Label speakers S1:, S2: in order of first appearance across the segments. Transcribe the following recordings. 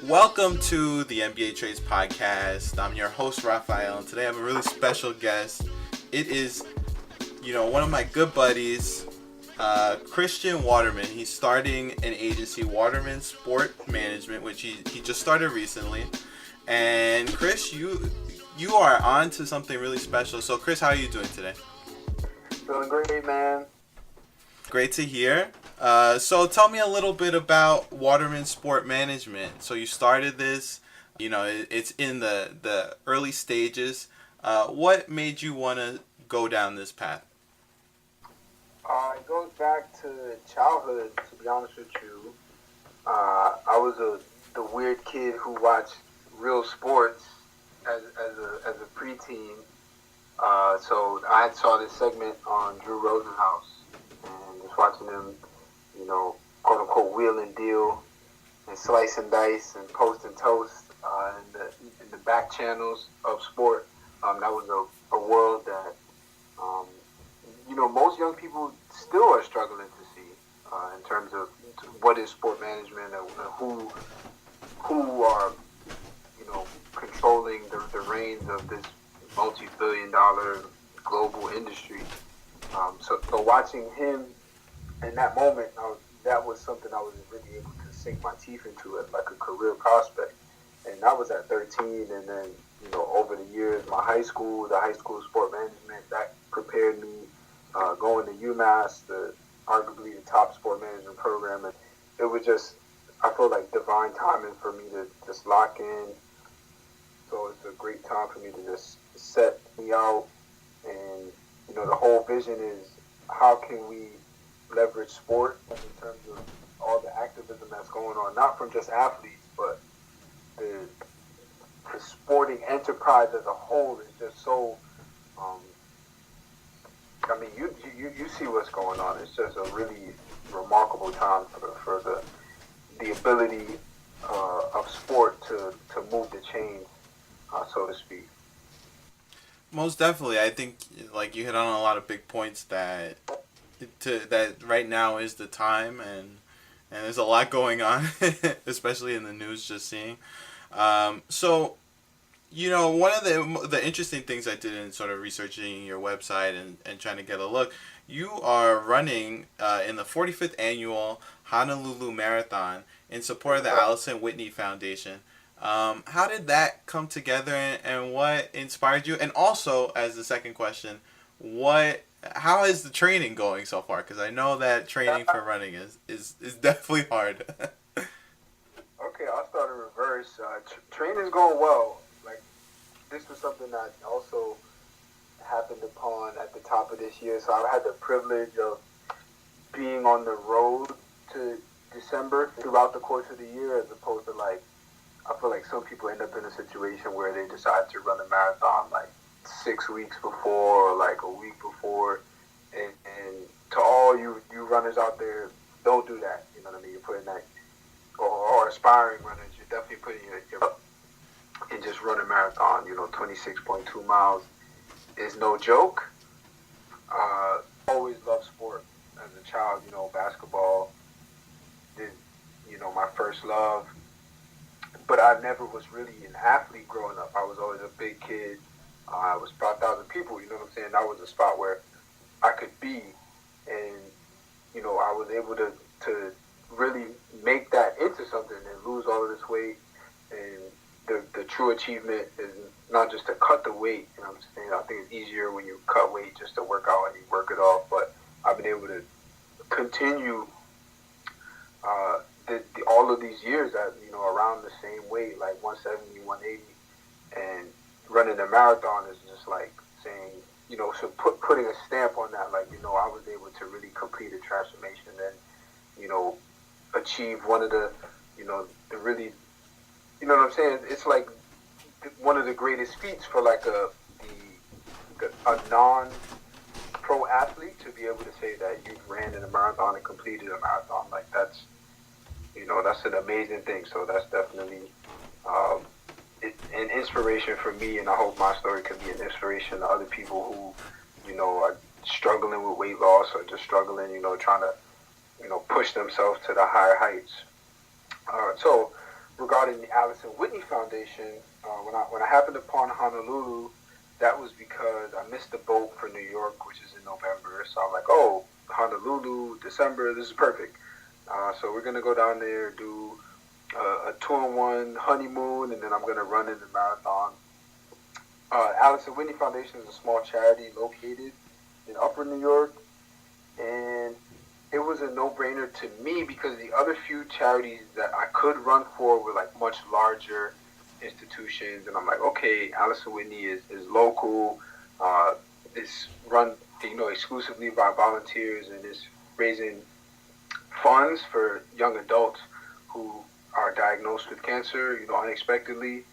S1: Welcome to the NBA Trades Podcast. I'm your host, Raphael, and today I have a really special guest. It is, one of my good buddies, Christian Waterman. He's starting an agency, Waterman Sport Management, which he just started recently. And Chris, you are on to something really special. So Chris, how are you doing today?
S2: Doing great, man.
S1: Great to hear. So tell me a little bit about Waterman Sport Management. So you started this, it's in the early stages. What made you want to go down this path?
S2: It goes back to childhood, to be honest with you. I was the weird kid who watched real sports as a preteen. So I saw this segment on Drew Rosenhaus and just watching him, quote unquote wheel and deal and slice and dice and post and toast in the back channels of sport. That was a world that most young people still are struggling to see in terms of what is sport management and who are controlling the reins of this multi-billion-dollar global industry. So watching him in that moment, that was something I was really able to sink my teeth into as like a career prospect. And that was at 13, and then over the years, the high school sport management, that prepared me going to UMass, arguably the top sport management program, and it was just, I feel like divine timing for me to just lock in. So it's a great time for me to just set me out, and the whole vision is how can we leverage sport in terms of all the activism that's going on, not from just athletes, but the sporting enterprise as a whole is just so. You see what's going on. It's just a really remarkable time for the ability of sport to move the chains, so to speak.
S1: Most definitely, I think you hit on a lot of big points that right now is the time, and there's a lot going on, especially in the news. Just seeing, so. One of the interesting things I did in sort of researching your website and trying to get a look, you are running in the 45th annual Honolulu Marathon in support of the Allyson Whitney Foundation. How did that come together, and what inspired you? And also, as the second question, how is the training going so far? Because I know that training for running is definitely hard.
S2: Okay, I'll start in reverse. Training's going well. This was something that also happened upon at the top of this year. So I had the privilege of being on the road to December throughout the course of the year, as opposed to I feel like some people end up in a situation where they decide to run a marathon 6 weeks before or a week before. And to all you runners out there, don't do that. You know what I mean? You're putting that, or aspiring runners, you're definitely putting your and just run a marathon. 26.2 miles is no joke. Always loved sport as a child. Basketball is my first love, but I never was really an athlete growing up. I was always a big kid. I was about 1,000 people. You know what I'm saying? That was a spot where I could be, and I was able to really make that into something and lose all of this weight. And the true achievement is not just to cut the weight. You know what I'm saying? I think it's easier when you cut weight just to work out and you work it off. But I've been able to continue all of these years at around the same weight, 170, 180, and running a marathon is just saying so putting a stamp on that. I was able to really complete a transformation and achieve one of the the really. You know what I'm saying? It's one of the greatest feats for a non-pro athlete to be able to say that you ran in a marathon and completed a marathon. That's an amazing thing. So that's definitely an inspiration for me, and I hope my story can be an inspiration to other people who are struggling with weight loss or just struggling, trying to push themselves to the higher heights. So regarding the Allyson Whitney Foundation, when I happened upon Honolulu, that was because I missed the boat for New York, which is in November. So I'm like, oh, Honolulu, December, this is perfect. So we're gonna go down there, do a 2-in-1 honeymoon, and then I'm gonna run in the marathon. Allyson Whitney Foundation is a small charity located in Upper New York, and it was a no-brainer to me because the other few charities that I could run for were like much larger institutions, and I'm like, okay, Allyson Whitney is local, it's run exclusively by volunteers, and is raising funds for young adults who are diagnosed with cancer, unexpectedly,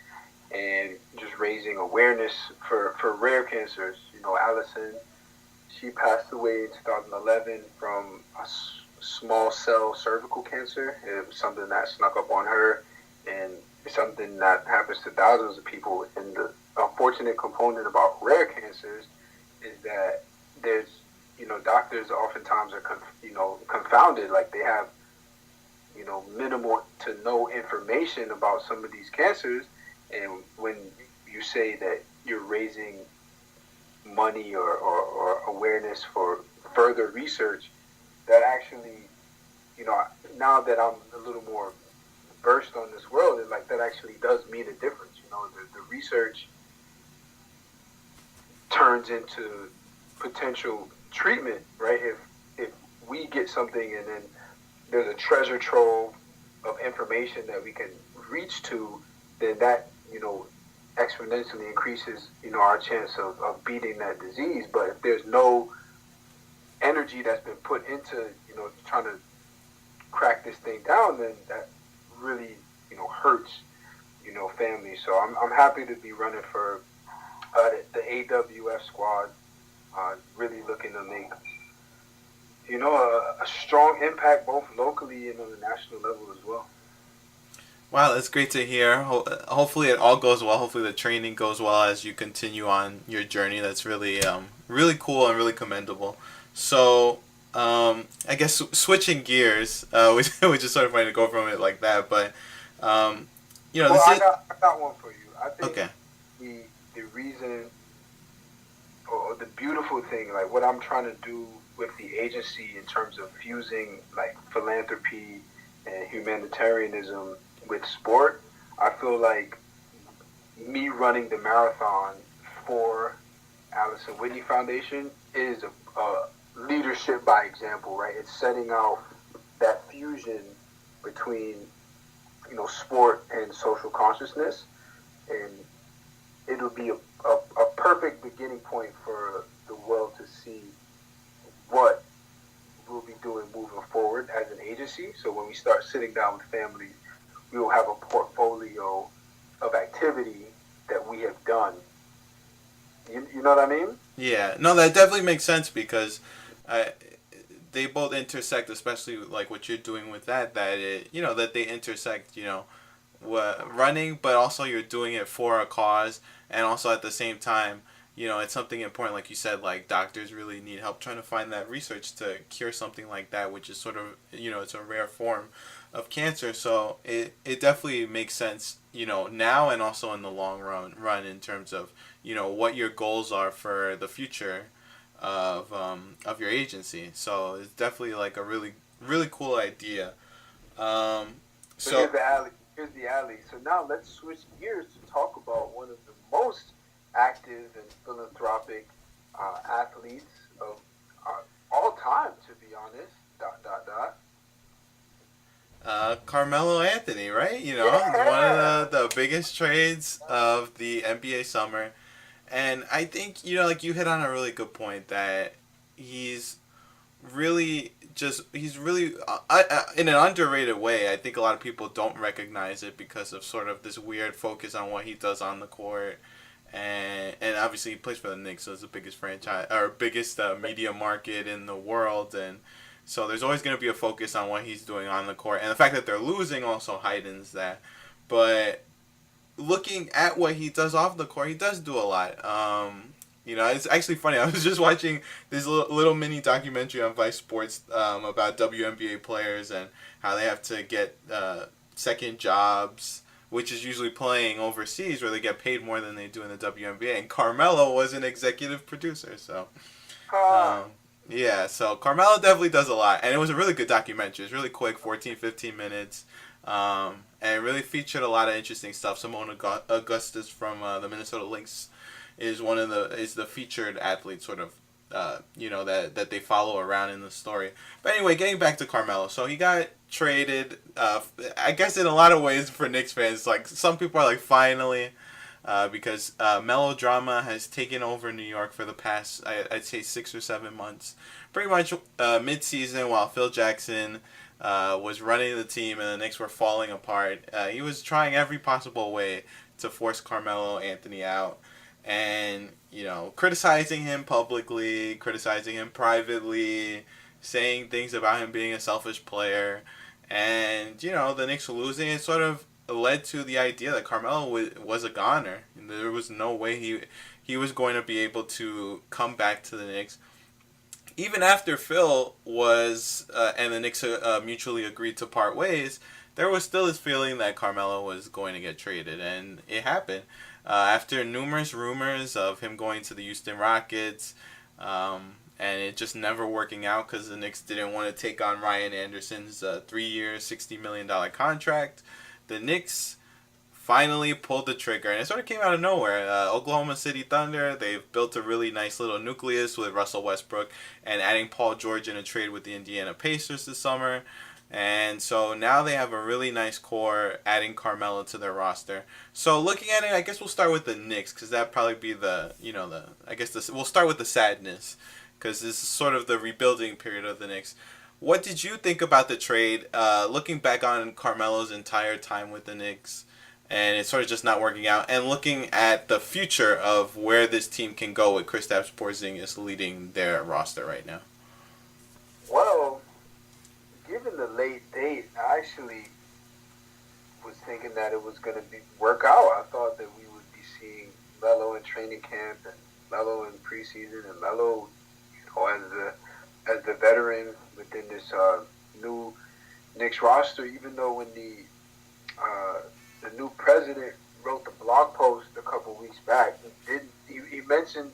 S2: and just raising awareness for rare cancers. Allyson, she passed away in 2011 from a small cell cervical cancer. It was something that snuck up on her, and it's something that happens to thousands of people. And the unfortunate component about rare cancers is that there's, doctors oftentimes are, confounded. Like they have, minimal to no information about some of these cancers. And when you say that you're raising money or awareness for further research, that actually, now that I'm a little more versed on this world, that actually does mean a difference. The research turns into potential treatment, right? If we get something and then there's a treasure trove of information that we can reach to, then that, exponentially increases, our chance of beating that disease. But if there's no energy that's been put into, trying to crack this thing down, then that really, hurts, families. So I'm happy to be running for the AWF squad, really looking to make, a strong impact both locally and on the national level as well.
S1: Wow, that's great to hear. Hopefully it all goes well. Hopefully the training goes well as you continue on your journey. That's really, really cool and really commendable. So, I guess switching gears, which is sort of funny to go from it like that, but,
S2: Well, I got one for you. I think
S1: okay.
S2: the reason, or the beautiful thing, like what I'm trying to do with the agency in terms of fusing like philanthropy and humanitarianism with sport, I feel like me running the marathon for Allyson Whitney Foundation is a leadership by example, right? It's setting out that fusion between, sport and social consciousness, and it'll be a perfect beginning point for the world to see what we'll be doing moving forward as an agency. So when we start sitting down with families, we will have a portfolio of activity that we have done. You know what I mean?
S1: Yeah, no, that definitely makes sense because they both intersect, especially like what you're doing with that that they intersect, running, but also you're doing it for a cause, and also at the same time, it's something important, like you said, like doctors really need help trying to find that research to cure something like that, which is sort of, it's a rare form of cancer. So it definitely makes sense, now and also in the long run in terms of, what your goals are for the future of your agency. So it's definitely like a really, really cool idea.
S2: So here's the alley. So now let's switch gears to talk about one of the most active and philanthropic athletes of all time, to be honest. ...
S1: Carmelo Anthony, right?
S2: Yeah.
S1: One of the biggest trades of the NBA summer. And I think, like you hit on a really good point that he's really in an underrated way. I think a lot of people don't recognize it because of sort of this weird focus on what he does on the court. And obviously he plays for the Knicks, so it's the biggest franchise or biggest media market in the world, and so there's always going to be a focus on what he's doing on the court, and the fact that they're losing also heightens that. But looking at what he does off the court, he does do a lot. It's actually funny. I was just watching this little mini documentary on Vice Sports about WNBA players and how they have to get second jobs, which is usually playing overseas where they get paid more than they do in the WNBA. And Carmelo was an executive producer, so
S2: Uh,
S1: um, yeah, so Carmelo definitely does a lot, and it was a really good documentary. It's really quick, 14, 15 minutes, and it really featured a lot of interesting stuff. Simone Augustus from the Minnesota Lynx is the featured athlete, sort of, that they follow around in the story. But anyway, getting back to Carmelo, so he got traded. I guess in a lot of ways for Knicks fans, like some people are like finally. Because melodrama has taken over New York for the past, I'd say, 6 or 7 months. Pretty much mid-season, while Phil Jackson was running the team and the Knicks were falling apart, he was trying every possible way to force Carmelo Anthony out. And, criticizing him publicly, criticizing him privately, saying things about him being a selfish player. And, the Knicks losing, it sort of led to the idea that Carmelo was a goner. There was no way he was going to be able to come back to the Knicks. Even after Phil was and the Knicks mutually agreed to part ways, there was still this feeling that Carmelo was going to get traded, and it happened. After numerous rumors of him going to the Houston Rockets, and it just never working out because the Knicks didn't want to take on Ryan Anderson's 3-year, $60 million contract, the Knicks finally pulled the trigger, and it sort of came out of nowhere. Oklahoma City Thunder, they've built a really nice little nucleus with Russell Westbrook and adding Paul George in a trade with the Indiana Pacers this summer. And so now they have a really nice core, adding Carmelo to their roster. So looking at it, I guess we'll start with the Knicks, because that'd probably be we'll start with the sadness, because this is sort of the rebuilding period of the Knicks. What did you think about the trade, looking back on Carmelo's entire time with the Knicks, and it's sort of just not working out, and looking at the future of where this team can go with Kristaps Porzingis leading their roster right now?
S2: well, given the late date, I actually was thinking that it was going to work out. I thought that we would be seeing Melo in training camp and Melo in preseason and Melo, as the veteran within this new Knicks roster. Even though when the new president wrote the blog post a couple weeks back, he mentioned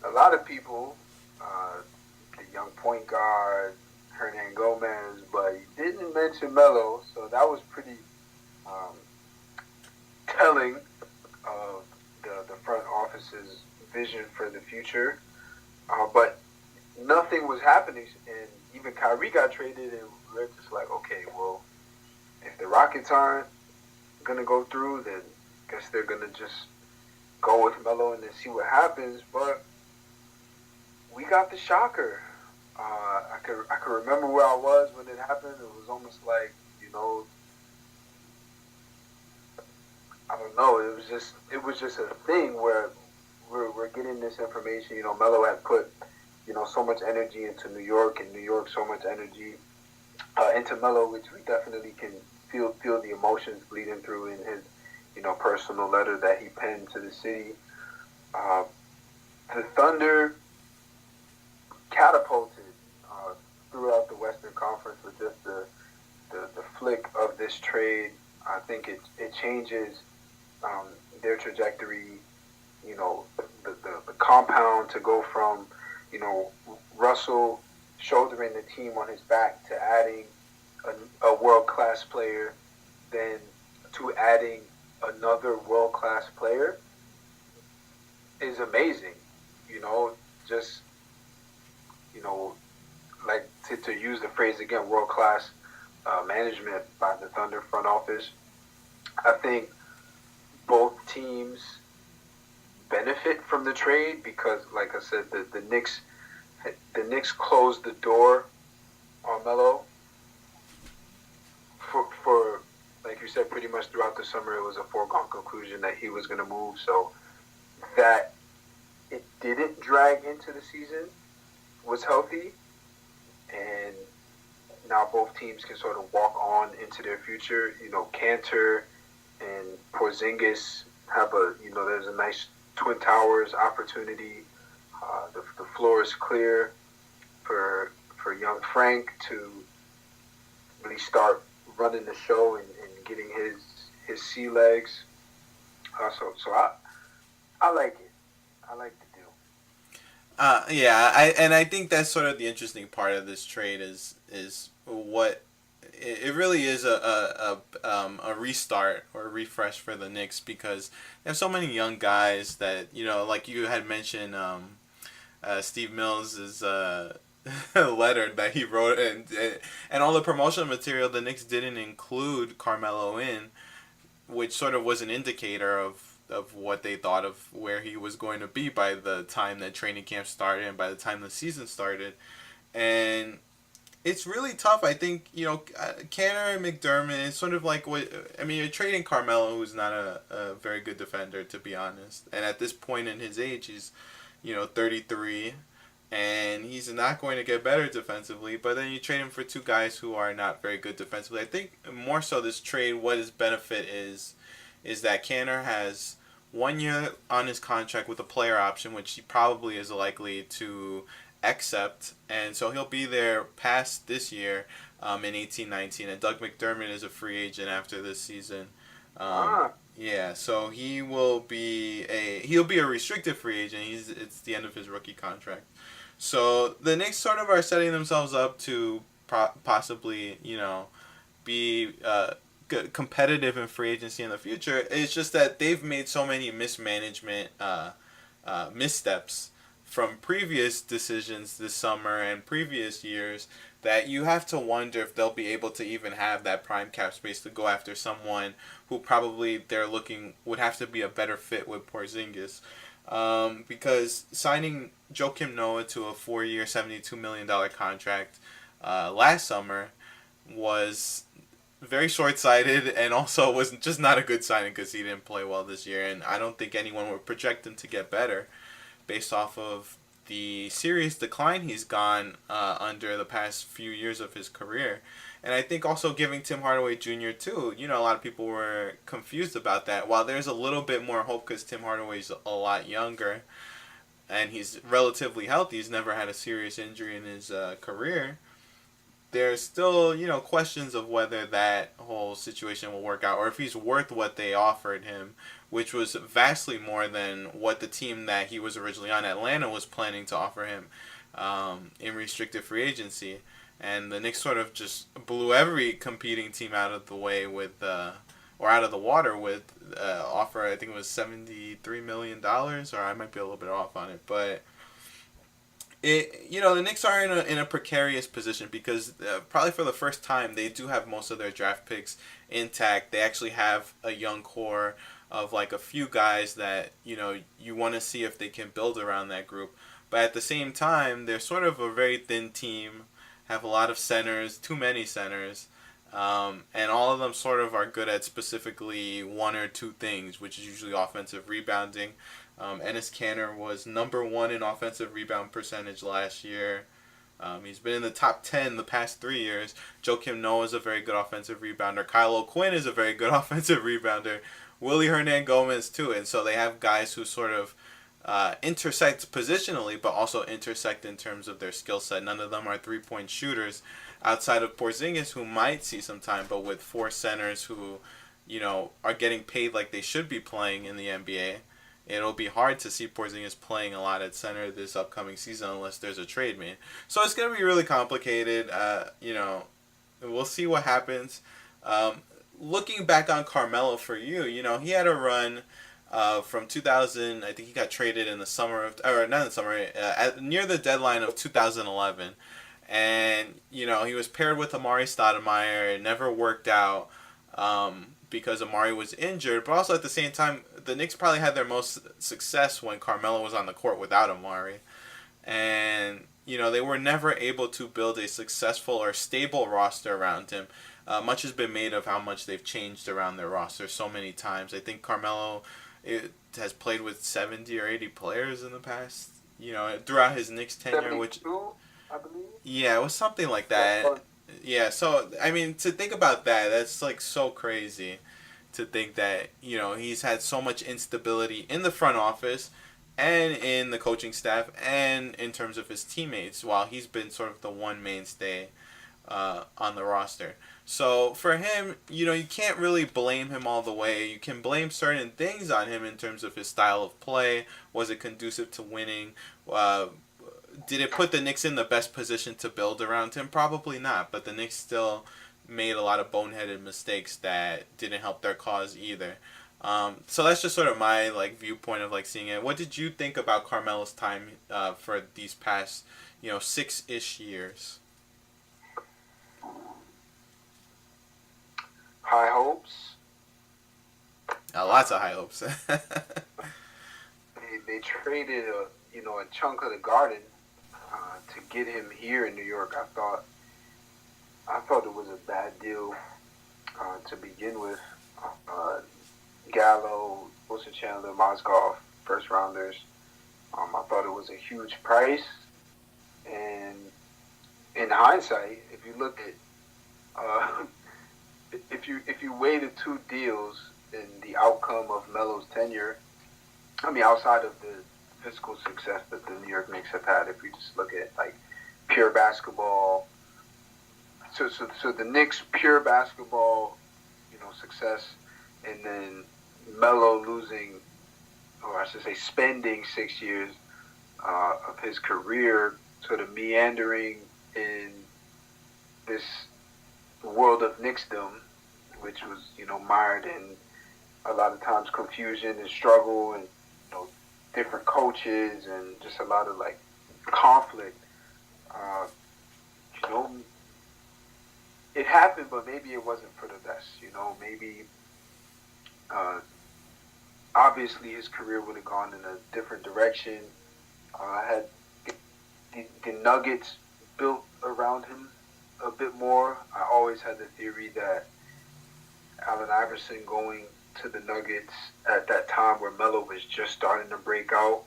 S2: a lot of people, the young point guard Hernan Gomez, but he didn't mention Melo, so that was pretty telling of the front office's vision for the future. But nothing was happening, and even Kyrie got traded, and we're just like, okay, well, if the Rockets aren't going to go through, then I guess they're going to just go with Melo and then see what happens. But we got the shocker. I could remember where I was when it happened. It was almost like, I don't know. It was just a thing where we're getting this information. Melo had put so much energy into New York, and New York so much energy into Melo, which we definitely can feel the emotions bleeding through in his personal letter that he penned to the city. The Thunder catapulted throughout the Western Conference with just the flick of this trade. I think it changes their trajectory. The compound to go from Russell shouldering the team on his back to adding a world-class player, then to adding another world-class player is amazing. Just like to use the phrase again, world-class management by the Thunder front office. I think both teams benefit from the trade because, like I said, the Knicks closed the door on Melo for like you said, pretty much throughout the summer. It was a foregone conclusion that he was going to move, so that it didn't drag into the season was healthy, and now both teams can sort of walk on into their future. Cantor and Porzingis have there's a nice Twin Towers opportunity. The floor is clear for young Frank to really start running the show and getting his sea legs. I like it. I like the deal.
S1: Yeah, I think that's sort of the interesting part of this trade is what it really is a restart or a refresh for the Knicks because they have so many young guys that like you had mentioned Steve Mills' letter that he wrote and all the promotional material the Knicks didn't include Carmelo in, which sort of was an indicator of what they thought of where he was going to be by the time that training camp started and by the time the season started. And it's really tough. I think, Canner and McDermott is sort of like what, I mean, you're trading Carmelo, who's not a very good defender, to be honest. And at this point in his age, he's, 33, and he's not going to get better defensively. But then you trade him for two guys who are not very good defensively. I think more so this trade, what his benefit is that Canner has 1 year on his contract with a player option, which he probably is likely to accept, and so he'll be there past this year in 18-19, and Doug McDermott is a free agent after this season. Yeah, so he'll be a restricted free agent. It's the end of his rookie contract. So the Knicks sort of are setting themselves up to possibly, be competitive in free agency in the future. It's just that they've made so many mismanagement missteps from previous decisions this summer and previous years that you have to wonder if they'll be able to even have that prime cap space to go after someone who probably they're looking would have to be a better fit with Porzingis. Because signing Joakim Noah to a 4-year, $72 million contract last summer was very short-sighted and also was just not a good signing because he didn't play well this year, and I don't think anyone would project him to get better based off of the serious decline he's gone under the past few years of his career. And I think also giving Tim Hardaway Jr. too, a lot of people were confused about that. While there's a little bit more hope because Tim Hardaway's a lot younger and he's relatively healthy, he's never had a serious injury in his career, there's still, questions of whether that whole situation will work out or if he's worth what they offered him, which was vastly more than what the team that he was originally on, Atlanta, was planning to offer him in restricted free agency. And the Knicks sort of just blew every competing team out of the way with, or out of the water with offer, I think it was $73 million, or I might be a little bit off on it, but the Knicks are in a precarious position because probably for the first time they do have most of their draft picks intact. They actually have a young core of like a few guys that you want to see if they can build around that group. But at the same time, they're sort of a very thin team, have a lot of centers, too many centers, and all of them sort of are good at specifically one or two things, which is usually offensive rebounding. Enes Kanter was number 1 in offensive rebound percentage last year. He's been in the top 10 the past 3 years. Joakim Noah is a very good offensive rebounder. Kyle O'Quinn is a very good offensive rebounder. Willie Hernan-Gomez too. And so they have guys who sort of intersect positionally, but also intersect in terms of their skill set. None of them are three-point shooters outside of Porzingis, who might see some time, but with 4 centers who, are getting paid like they should be playing in the NBA. It'll be hard to see Porzingis playing a lot at center this upcoming season unless there's a trade made. So it's going to be really complicated. We'll see what happens. Looking back on Carmelo for you, he had a run from 2000. I think he got traded in the summer of, or not in the summer, near the deadline of 2011. And, he was paired with Amari Stoudemire. It never worked out because Amari was injured. But also at the same time, the Knicks probably had their most success when Carmelo was on the court without Amari. And, they were never able to build a successful or stable roster around him. Much has been made of how much they've changed around their roster so many times. I think Carmelo has played with 70 or 80 players in the past, throughout his Knicks tenure. Which,
S2: I believe?
S1: Yeah, it was something like that. Yeah, so, I mean, to think about that, that's, like, so crazy to think that, he's had so much instability in the front office and in the coaching staff and in terms of his teammates while he's been sort of the one mainstay on the roster. So for him, you can't really blame him all the way. You can blame certain things on him in terms of his style of play. Was it conducive to winning? Uh, did it put the Knicks in the best position to build around him? Probably not. But the Knicks still made a lot of boneheaded mistakes that didn't help their cause either. So that's just sort of my viewpoint of seeing it. What did you think about Carmelo's time for these past 6-ish years?
S2: High hopes.
S1: Lots of high hopes.
S2: They traded a chunk of the garden to get him here in New York. I thought it was a bad deal to begin with. Gallo, Wilson Chandler, Mozgov, first rounders. I thought it was a huge price, and in hindsight, if you look at if you weigh the two deals in the outcome of Melo's tenure, I mean, outside of the physical success that the New York Knicks have had, if you just look at pure basketball, so the Knicks pure basketball, success, and then Melo losing, or I should say, spending 6 years of his career sort of meandering in this world of Knicksdom, which was mired in a lot of times confusion and struggle and different coaches and just a lot of conflict. You know, it happened, but maybe it wasn't for the best. Maybe obviously his career would have gone in a different direction. Had the Nuggets built around him a bit more. I always had the theory that Allen Iverson going to the Nuggets at that time where Melo was just starting to break out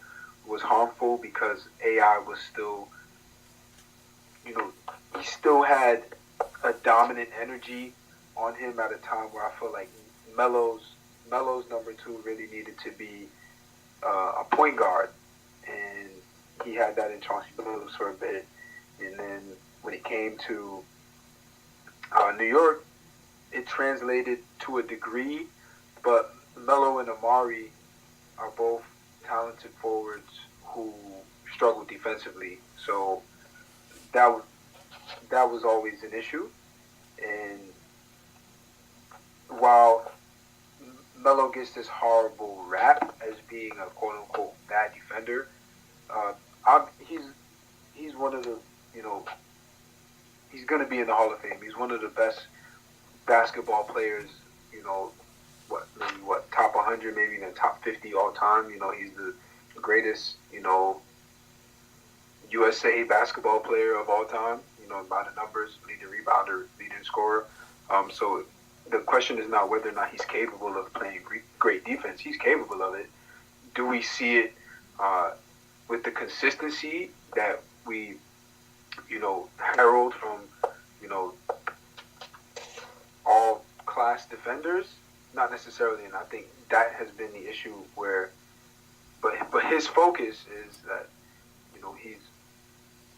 S2: was harmful because AI was still, he still had a dominant energy on him at a time where I feel like Melo's number two really needed to be a point guard, and he had that in Chauncey Billups for a bit. And then when it came to New York, it translated to a degree, but Melo and Amari are both talented forwards who struggle defensively. So that was always an issue. And while Melo gets this horrible rap as being a quote unquote bad defender, he's one of the he's going to be in the Hall of Fame. He's one of the best basketball players. Top 100, maybe even top 50 all time. He's the greatest USA basketball player of all time. By the numbers, leading rebounder, leading scorer. So the question is not whether or not he's capable of playing great defense. He's capable of it. Do we see it with the consistency that we, herald from, all class defenders? Not necessarily, and I think that has been the issue where, but his focus is that, he's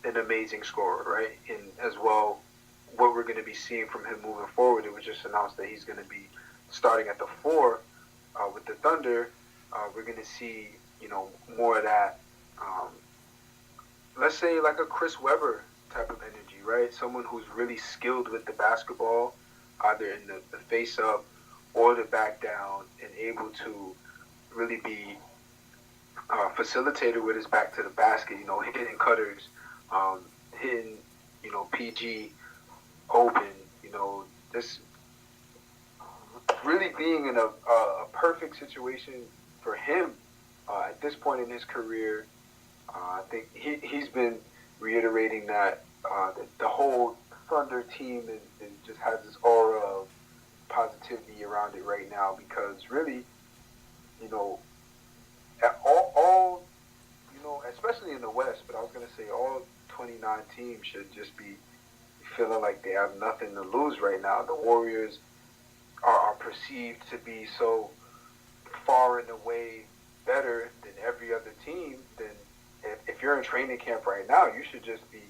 S2: an amazing scorer, right? And as well, what we're going to be seeing from him moving forward, it was just announced that he's going to be starting at the 4 with the Thunder. We're going to see, more of that, let's say like a Chris Webber type of energy, right? Someone who's really skilled with the basketball, either in the face-up or the back down, and able to really be facilitator with his back to the basket, hitting cutters, hitting, PG open, just really being in a perfect situation for him at this point in his career. I think he's been reiterating that the whole Thunder team is just has this aura of positivity around it right now, because really, all especially in the West, but I was going to say all 29 teams should just be feeling like they have nothing to lose right now. The Warriors are perceived to be so far and away better than every other team. Then if you're in training camp right now, you should just be,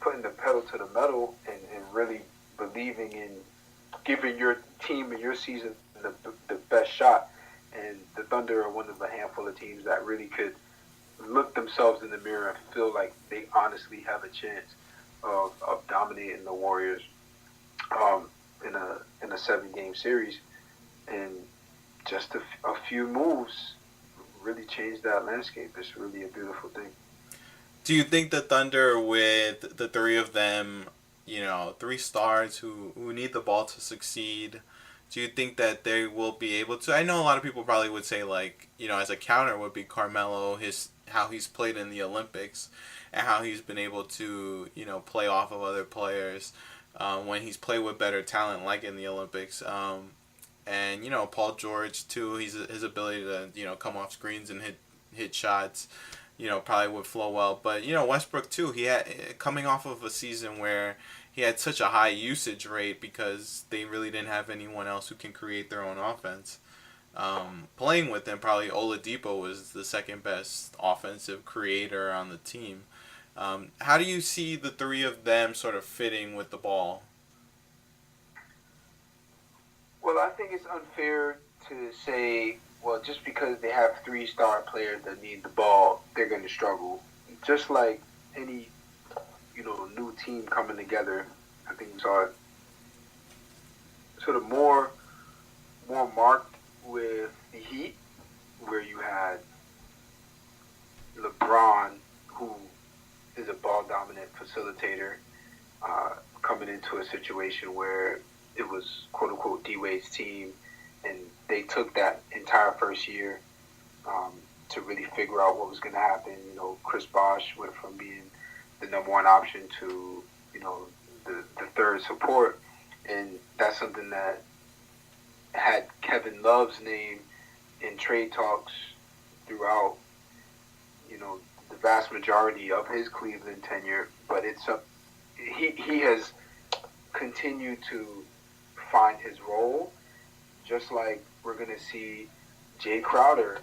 S2: putting the pedal to the metal and really believing in giving your team and your season the best shot. And the Thunder are one of a handful of teams that really could look themselves in the mirror and feel like they honestly have a chance of dominating the Warriors in a 7-game series. And just a few moves really changed that landscape. It's really a beautiful thing.
S1: Do you think the Thunder, with the three of them, three stars who need the ball to succeed, do you think that they will be able to? I know a lot of people probably would say, like, as a counter would be Carmelo, how he's played in the Olympics and how he's been able to, play off of other players when he's played with better talent, like in the Olympics. And, Paul George, too, his ability to, come off screens and hit shots, probably would flow well. But, Westbrook, too, he had, coming off of a season where he had such a high usage rate because they really didn't have anyone else who can create their own offense. Playing with him, probably Oladipo was the second best offensive creator on the team. How do you see the three of them sort of fitting with the ball?
S2: Well, I think it's unfair to say, well, just because they have 3-star players that need the ball, they're going to struggle. Just like any, new team coming together, I think we saw it sort of more marked with the Heat, where you had LeBron, who is a ball-dominant facilitator, coming into a situation where it was quote-unquote D-Wade's team, and they took that entire first year to really figure out what was going to happen. Chris Bosh went from being the number one option to, the third support, and that's something that had Kevin Love's name in trade talks throughout, the vast majority of his Cleveland tenure, but he has continued to find his role, just like we're going to see Jay Crowder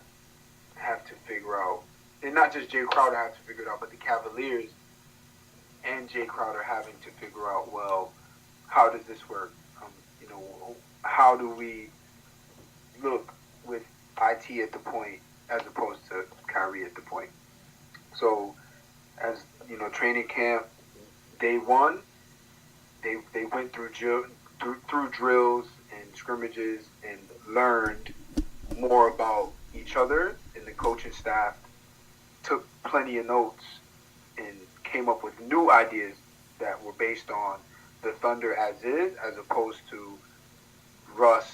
S2: have to figure out, and not just Jay Crowder have to figure it out, but the Cavaliers and Jay Crowder having to figure out, well, how does this work? How do we look with IT at the point as opposed to Kyrie at the point? So, as training camp day one, they went through drills and scrimmages and learned more about each other, and the coaching staff took plenty of notes and came up with new ideas that were based on the Thunder as is, as opposed to Russ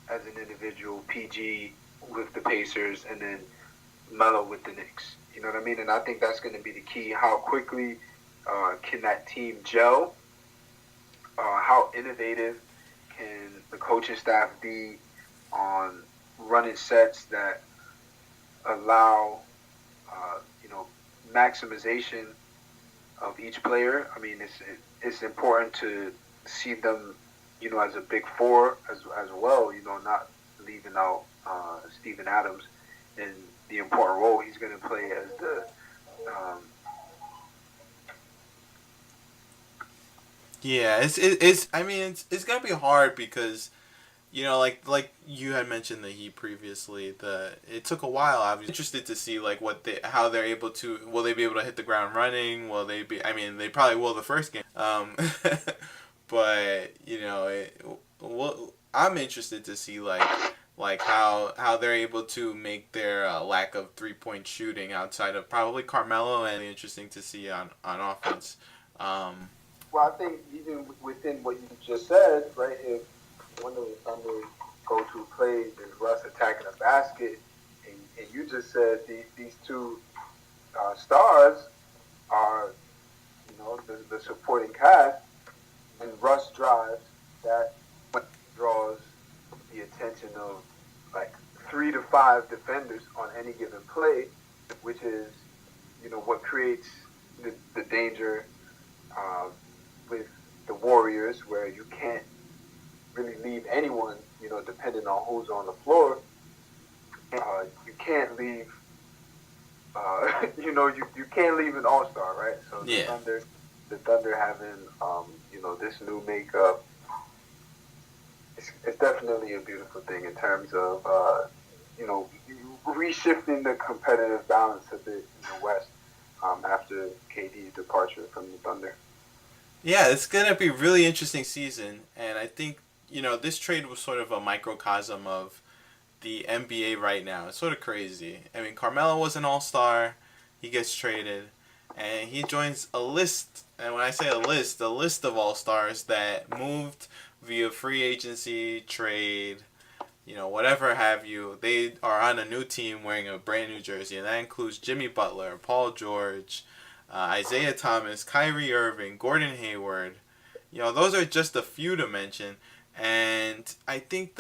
S2: as an individual, PG with the Pacers, and then Melo with the Knicks. You know what I mean? And I think that's going to be the key. How quickly can that team gel? How innovative can the coaching staff be on running sets that allow, maximization of each player? I mean, it's important to see them, as a big four as well. Not leaving out Steven Adams and the important role he's going to play as the.
S1: Yeah, it's I mean it's gonna be hard because, like you had mentioned the Heat previously. It took a while. I was interested to see like how they're able to. Will they be able to hit the ground running? Will they be? I mean, they probably will the first game. But I'm interested to see like how they're able to make their lack of 3-point shooting outside of probably Carmelo, and interesting to see on offense.
S2: Well, I think even within what you just said, right? If one of the Thunder's go-to plays is Russ attacking a basket, and you just said these two stars are, the supporting cast, and Russ drives, that draws the attention of like 3 to 5 defenders on any given play, which is, what creates the danger with the Warriors, where you can't really leave anyone, depending on who's on the floor. You can't leave, you can't leave an all-star, right? So the
S1: Yeah.
S2: Thunder the Thunder having this new makeup, it's definitely a beautiful thing in terms of you know reshifting the competitive balance a bit in the West after KD's departure from the Thunder.
S1: Yeah, it's gonna be a really interesting season, and I think this trade was sort of a microcosm of the NBA right now. It's sort of crazy. I mean, Carmelo was an all-star. He gets traded, and he joins a list. And when I say a list of all-stars that moved via free agency, trade, whatever have you. They are on a new team wearing a brand new jersey, and that includes Jimmy Butler, Paul George, Isaiah Thomas, Kyrie Irving, Gordon Hayward. Those are just a few to mention. And I think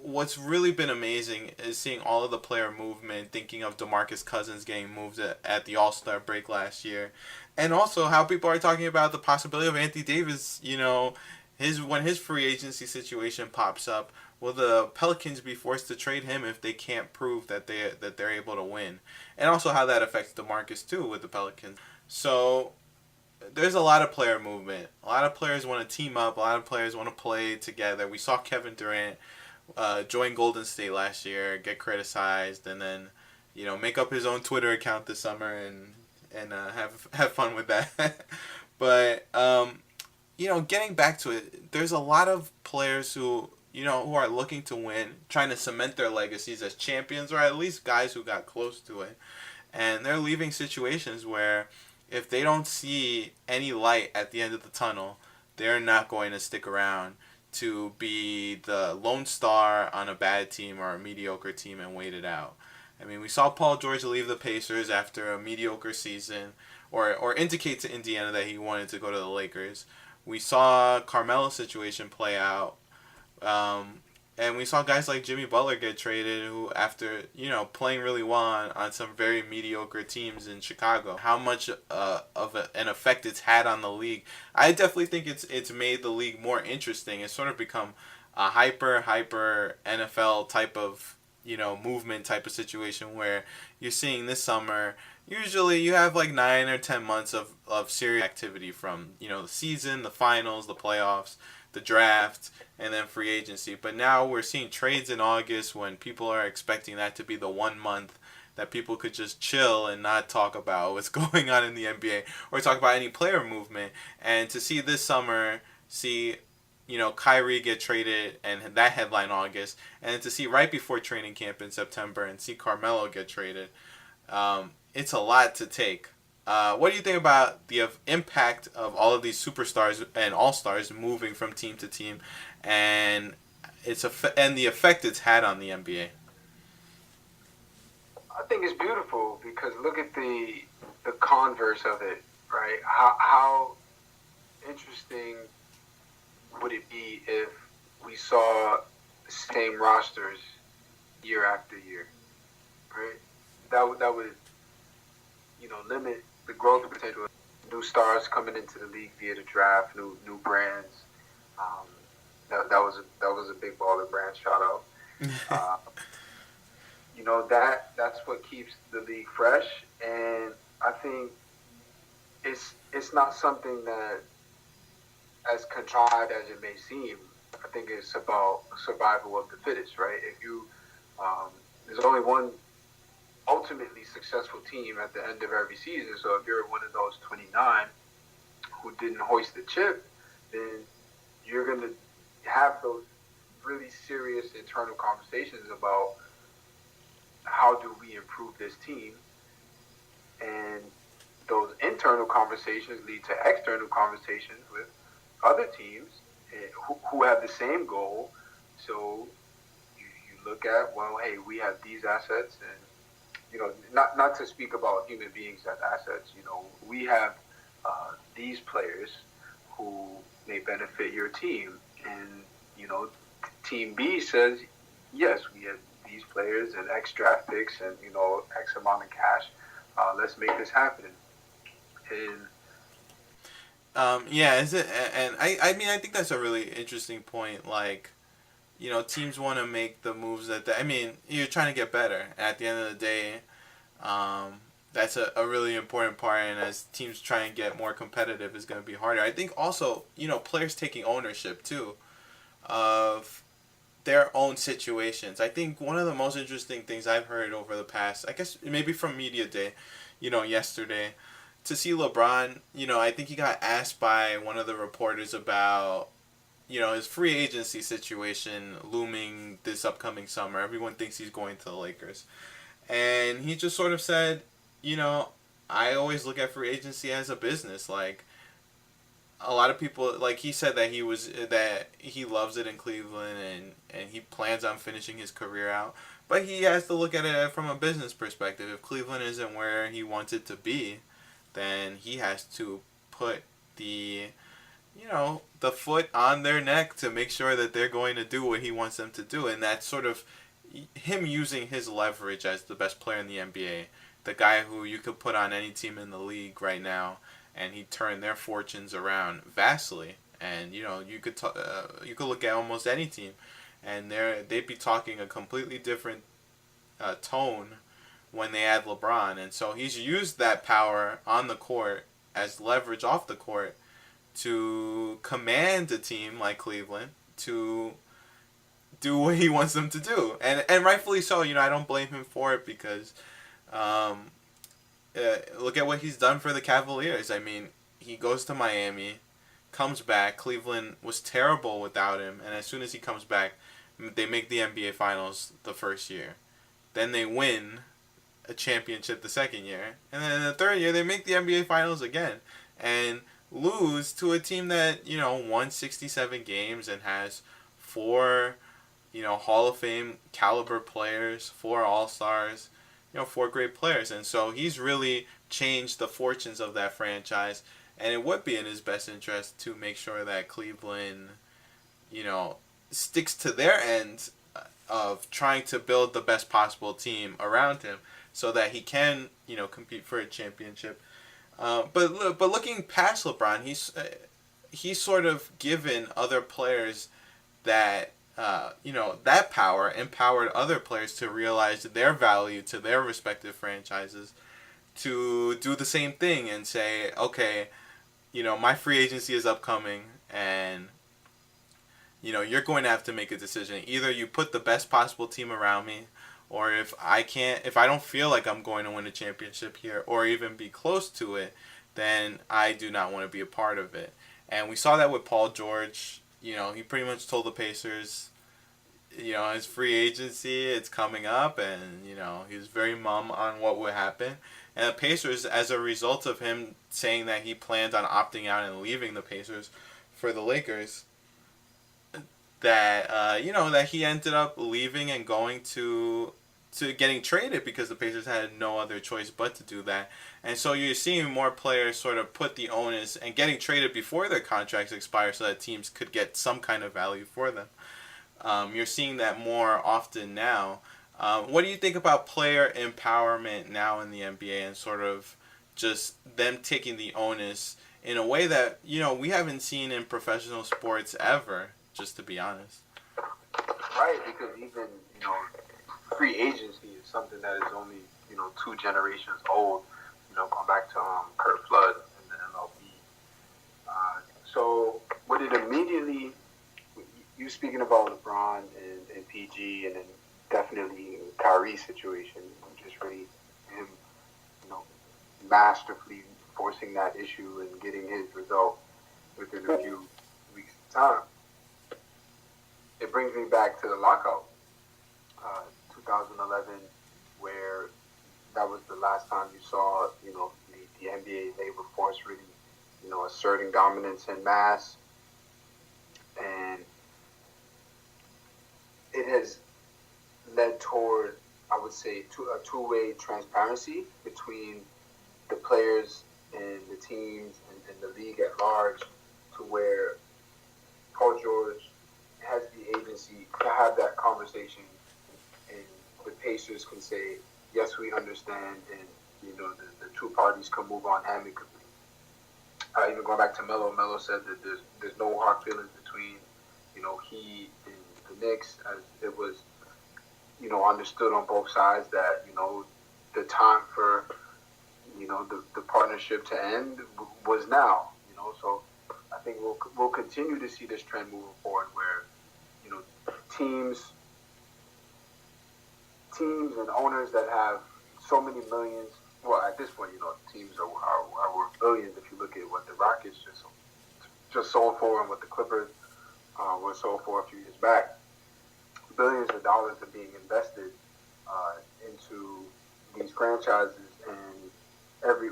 S1: what's really been amazing is seeing all of the player movement, thinking of DeMarcus Cousins getting moved at the All-Star break last year. And also how people are talking about the possibility of Anthony Davis, when his free agency situation pops up, will the Pelicans be forced to trade him if they can't prove that they're able to win? And also how that affects DeMarcus too with the Pelicans. So there's a lot of player movement. A lot of players want to team up. A lot of players want to play together. We saw Kevin Durant join Golden State last year, get criticized, and then make up his own Twitter account this summer and have fun with that. But getting back to it, there's a lot of players who are looking to win, trying to cement their legacies as champions, or at least guys who got close to it, and they're leaving situations where if they don't see any light at the end of the tunnel, they're not going to stick around to be the lone star on a bad team or a mediocre team and wait it out. I mean, we saw Paul George leave the Pacers after a mediocre season, or indicate to Indiana that he wanted to go to the Lakers. We saw Carmelo's situation play out. And we saw guys like Jimmy Butler get traded, who after playing really well on some very mediocre teams in Chicago, how much an effect it's had on the league. I definitely think it's made the league more interesting. It's sort of become a hyper NFL type of movement type of situation where you're seeing this summer. Usually you have like 9 or 10 months of serious activity from the season, the finals, the playoffs, the draft, and then free agency. But now we're seeing trades in August when people are expecting that to be the 1 month that people could just chill and not talk about what's going on in the NBA or talk about any player movement. And to see this summer, Kyrie get traded and that headline August, and to see right before training camp in September and see Carmelo get traded, it's a lot to take. What do you think about the impact of all of these superstars and all-stars moving from team to team, and and the effect it's had on the NBA?
S2: I think it's beautiful because look at the converse of it, right? How interesting would it be if we saw the same rosters year after year, right? That would limit the growth potential. New stars coming into the league via the draft, new brands. That was a big baller brand shout out. Uh, that's what keeps the league fresh, and I think it's not something that as contrived as it may seem. I think it's about survival of the fittest, right? If you there's only one ultimately successful team at the end of every season. So if you're one of those 29 who didn't hoist the chip, then you're going to have those really serious internal conversations about how do we improve this team. And those internal conversations lead to external conversations with other teams who have the same goal. So you look at, well, hey, we have these assets, and not to speak about human beings as assets. We have these players who may benefit your team, and Team B says, yes, we have these players and X draft picks and X amount of cash. Let's make this happen. And
S1: yeah, is it? And I mean, I think that's a really interesting point. Like, teams want to make the moves I mean, you're trying to get better. At the end of the day, that's a really important part, and as teams try and get more competitive, is going to be harder. I think also, players taking ownership too of their own situations. I think one of the most interesting things I've heard over the past, I guess maybe from Media Day, yesterday, to see LeBron, I think he got asked by one of the reporters about, his free agency situation looming this upcoming summer. Everyone thinks he's going to the Lakers. And he just sort of said, you know, I always look at free agency as a business. Like, a lot of people, like, he said that he loves it in Cleveland, and he plans on finishing his career out, but he has to look at it from a business perspective. If Cleveland isn't where he wants it to be, then he has to put the foot on their neck to make sure that they're going to do what he wants them to do. And that's sort of him using his leverage as the best player in the NBA, the guy who you could put on any team in the league right now, and he'd turn their fortunes around vastly. And you could look at almost any team, and they'd be talking a completely different tone when they add LeBron. And so he's used that power on the court as leverage off the court to command a team like Cleveland to do what he wants them to do. And rightfully so. I don't blame him for it, because look at what he's done for the Cavaliers. I mean, he goes to Miami, comes back. Cleveland was terrible without him, and as soon as he comes back, they make the NBA Finals the first year. Then they win a championship the second year, and then the third year they make the NBA Finals again, and lose to a team that won 67 games and has four Hall of Fame caliber players, four All-Stars, four great players. And so he's really changed the fortunes of that franchise, and it would be in his best interest to make sure that Cleveland sticks to their end of trying to build the best possible team around him, so that he can compete for a championship. But looking past LeBron, he's sort of given other players that that power, empowered other players to realize their value to their respective franchises, to do the same thing and say, okay, my free agency is upcoming, and you're going to have to make a decision. Either you put the best possible team around me, or if I don't feel like I'm going to win a championship here or even be close to it, then I do not want to be a part of it. And we saw that with Paul George. He pretty much told the Pacers, his free agency, it's coming up, and, he was very mum on what would happen. And the Pacers, as a result of him saying that he planned on opting out and leaving the Pacers for the Lakers, that, that he ended up leaving and going to getting traded, because the Pacers had no other choice but to do that. And so you're seeing more players sort of put the onus and getting traded before their contracts expire, so that teams could get some kind of value for them. You're seeing that more often now. What do you think about player empowerment now in the NBA, and sort of just them taking the onus in a way that we haven't seen in professional sports ever, just to be honest?
S2: Right, because even free agency is something that is only 2 generations old. Going back to Kurt Flood in the MLB. So what it immediately, you speaking about LeBron and PG, and then definitely Kyrie's situation, just really him, masterfully forcing that issue and getting his result within a few weeks' time. It brings me back to the lockout, 2011, where that was the last time you saw, the NBA labor force really, asserting dominance en masse. And it has led toward, I would say, a two-way transparency between the players and the teams and the league at large, to where Paul George has the agency to have that conversation, and the Pacers can say, yes, we understand, and the two parties can move on amicably. Even going back to Melo, Melo said that there's no hard feelings between he and the Knicks, as it was understood on both sides that the time for the partnership to end was now. So I think we'll continue to see this trend moving forward, where teams and owners that have so many millions. Well, at this point, teams are worth billions. If you look at what the Rockets just sold for and what the Clippers were sold for a few years back, billions of dollars are being invested into these franchises, and every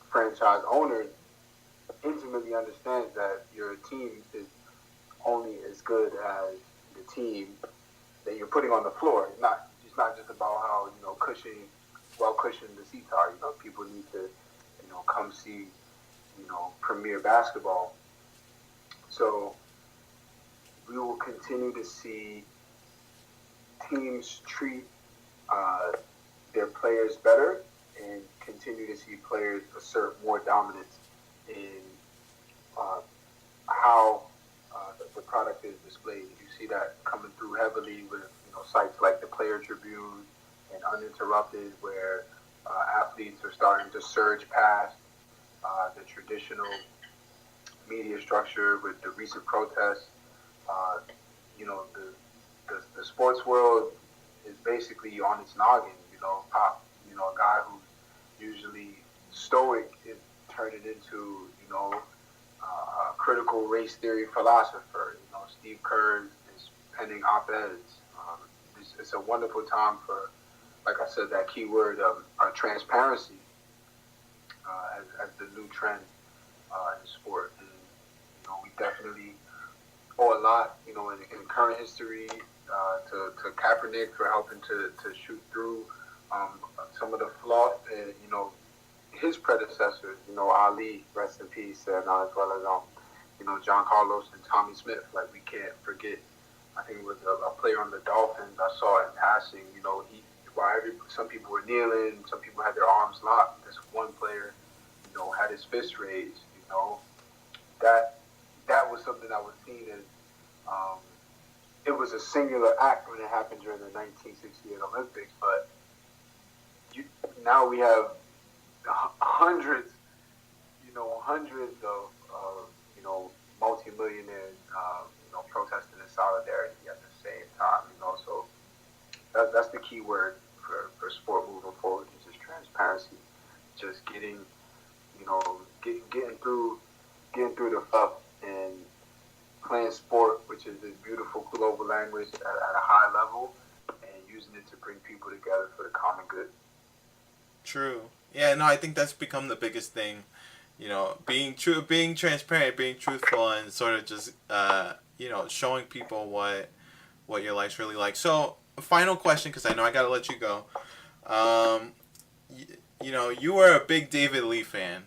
S2: franchise owner intimately understands that your team is only as good as the team that you're putting on the floor. It's not just about how well cushioned the seats are. People need to come see premier basketball. So we will continue to see teams treat their players better and continue to see players assert more dominance in how the product is displayed. You see that coming through heavily with sites like the Player Tribune and Uninterrupted, where athletes are starting to surge past the traditional media structure with the recent protests. The sports world is basically on its noggin. A guy who's usually stoic is turning into a critical race theory philosopher. Steve Kerr is penning op-eds. It's a wonderful time for, like I said, that key word of transparency as the new trend in sport. And we definitely owe a lot, in current history to Kaepernick for helping to shoot through some of the flaws, and his predecessors, Ali, rest in peace, and as well as John Carlos and Tommy Smith. Like, we can't forget. I think it was a player on the Dolphins. I saw it in passing. Some people were kneeling, some people had their arms locked. This one player, had his fist raised. That was something that was seen as it was a singular act when it happened during the 1968 Olympics, but now we have hundreds of multi-millionaires, protesting in solidarity at the same time. So that's the key word for sport moving forward, is just transparency, just getting through the fluff and playing sport, which is this beautiful global language at a high level, and using it to bring people together for the common good.
S1: True. Yeah, no, I think that's become the biggest thing. Being true, being transparent, being truthful, and sort of just showing people what your life's really like. So, final question, because I know I gotta let you go. You were a big David Lee fan.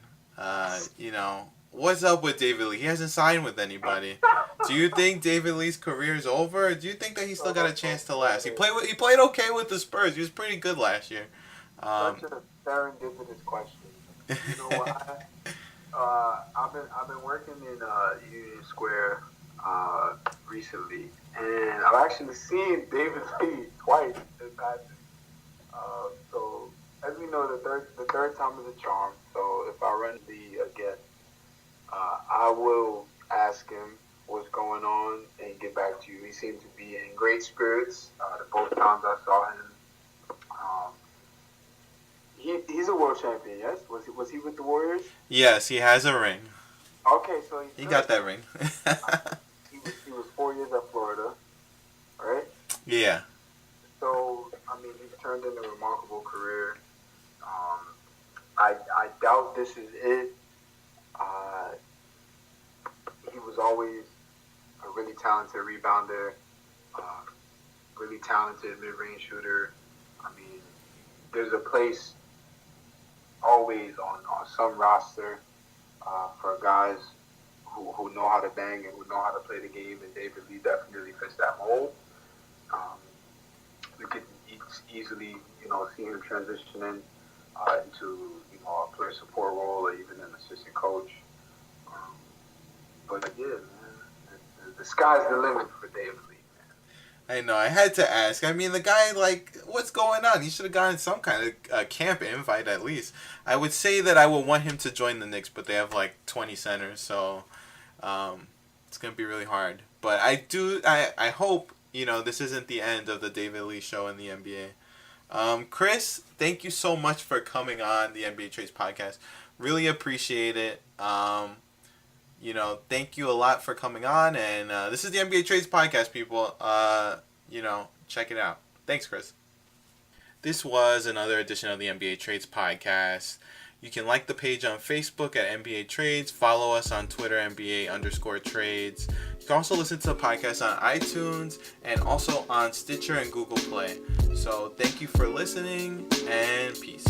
S1: What's up with David Lee? He hasn't signed with anybody. Do you think David Lee's career is over, or do you think that he still got a chance to last? He played okay with the Spurs. He was pretty good last year.
S2: Such a serendipitous question. You know what? I've been working in Union Square recently, and I've actually seen David Lee twice in passing. So as we know, the third time is a charm. So if I run Lee again, I will ask him what's going on and get back to you. He seemed to be in great spirits the both times I saw him. He's a world champion, yes? Was he with the Warriors?
S1: Yes, he has a ring.
S2: Okay, so
S1: he got that ring.
S2: he was 4 years at Florida, right?
S1: Yeah.
S2: So, he's turned in a remarkable career. I doubt this is it. He was always a really talented rebounder, really talented mid-range shooter. There's a place always on some roster for guys who know how to bang and who know how to play the game, and David Lee definitely fits that mold. We could easily, see him transitioning into, a player support role or even an assistant coach. But yeah, man, the sky's the limit for David Lee, man.
S1: I know. I had to ask. I mean, the guy, like, what's going on? He should have gotten some kind of camp invite at least. I would say that I would want him to join the Knicks, but they have like 20 centers, so it's gonna be really hard. But I hope this isn't the end of the David Lee show in the NBA. Chris, thank you so much for coming on the NBA Trades podcast. Really appreciate it. Thank you a lot for coming on, and this is the NBA Trades podcast, people. Check it out. Thanks, Chris. This was another edition of the NBA Trades podcast. You can like the page on Facebook at NBA Trades. Follow us on Twitter, NBA_trades. You can also listen to the podcast on iTunes and also on Stitcher and Google Play. So thank you for listening, and peace.